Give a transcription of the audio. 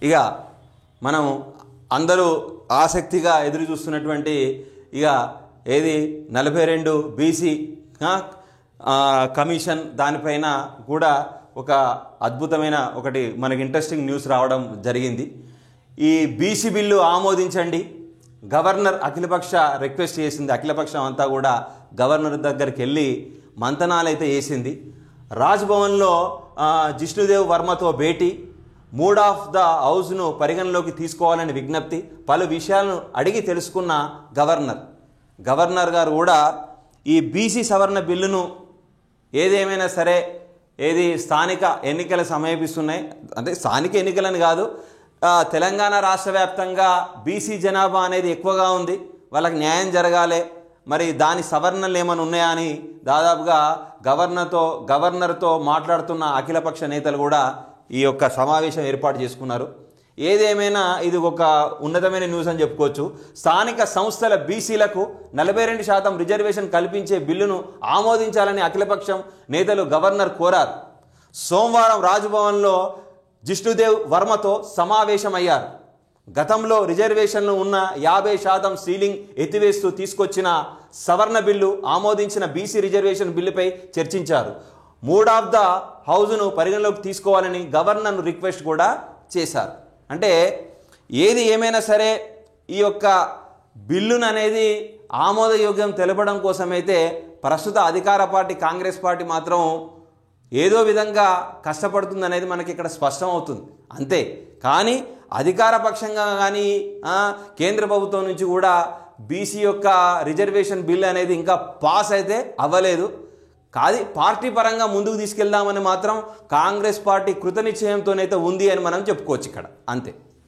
ఇక మనం అందరూ ఆసక్తిగా ఎదురు చూస్తున్నటువంటి ఇక ఏది 42 బీసీ కమిషన్ దానిపైన కూడా ఒక అద్భుతమైన ఒకటి మనకి ఇంట్రెస్టింగ్ న్యూస్ రావడం జరిగింది. ఈ బీసీ బిల్లు ఆమోదించండి, గవర్నర్ అఖిలపక్ష రిక్వెస్ట్ చేసింది. అఖిలపక్షం అంతా కూడా గవర్నర్ దగ్గరికి వెళ్ళి మంతనాలు అయితే చేసింది. రాజ్భవన్లో జిష్ణుదేవ్ వర్మతో భేటీ, మూడ్ ఆఫ్ ద హౌస్ను పరిగణలోకి తీసుకోవాలని విజ్ఞప్తి, పలు విషయాలను అడిగి తెలుసుకున్న గవర్నర్ గారు కూడా ఈ బీసీ సవరణ బిల్లును ఏదేమైనా సరే స్థానిక ఎన్నికలు సమీపిస్తున్నాయి, అంటే స్థానిక ఎన్నికలని కాదు, తెలంగాణ రాష్ట్ర వ్యాప్తంగా బీసీ జనాభా అనేది ఎక్కువగా ఉంది, వాళ్ళకి న్యాయం జరగాలి, మరి దాని సవరణలు ఏమైనా ఉన్నాయా అని దాదాపుగా గవర్నర్తో మాట్లాడుతున్న అఖిలపక్ష నేతలు కూడా ఈ యొక్క సమావేశం ఏర్పాటు చేసుకున్నారు. ఏదేమైనా ఇది ఒక ఉన్నతమైన న్యూస్ అని చెప్పుకోవచ్చు. స్థానిక సంస్థల బీసీలకు 42% రిజర్వేషన్ కల్పించే బిల్లును ఆమోదించాలని అఖిలపక్షం నేతలు గవర్నర్ కోరారు. సోమవారం రాజ్భవన్లో జిష్ణుదేవ్ వర్మతో సమావేశమయ్యారు. గతంలో రిజర్వేషన్లు ఉన్న 50% సీలింగ్ ఎత్తివేస్తూ తీసుకొచ్చిన సవరణ బిల్లు ఆమోదించిన బీసీ రిజర్వేషన్ బిల్లుపై చర్చించారు. మూడ్ ఆఫ్ ద హౌస్ను పరిగణలోకి తీసుకోవాలని గవర్నర్ను రిక్వెస్ట్ కూడా చేశారు. అంటే ఏది ఏమైనా సరే ఈ యొక్క బిల్లును అనేది ఆమోదయోగ్యం తెలపడం కోసమైతే ప్రస్తుత అధికార పార్టీ కాంగ్రెస్ పార్టీ మాత్రం ఏదో విధంగా కష్టపడుతుంది అనేది మనకి ఇక్కడ స్పష్టం అవుతుంది అంతే. కానీ అధికార పక్షంగా కానీ కేంద్ర ప్రభుత్వం నుంచి కూడా బీసీ యొక్క రిజర్వేషన్ బిల్ అనేది ఇంకా పాస్ అయితే అవ్వలేదు. కాదు పార్టీ పరంగా ముందుకు తీసుకెళ్దామని మాత్రం కాంగ్రెస్ పార్టీ కృతనిశ్చయంతోనైతే ఉంది అని మనం చెప్పుకోవచ్చు ఇక్కడ అంతే.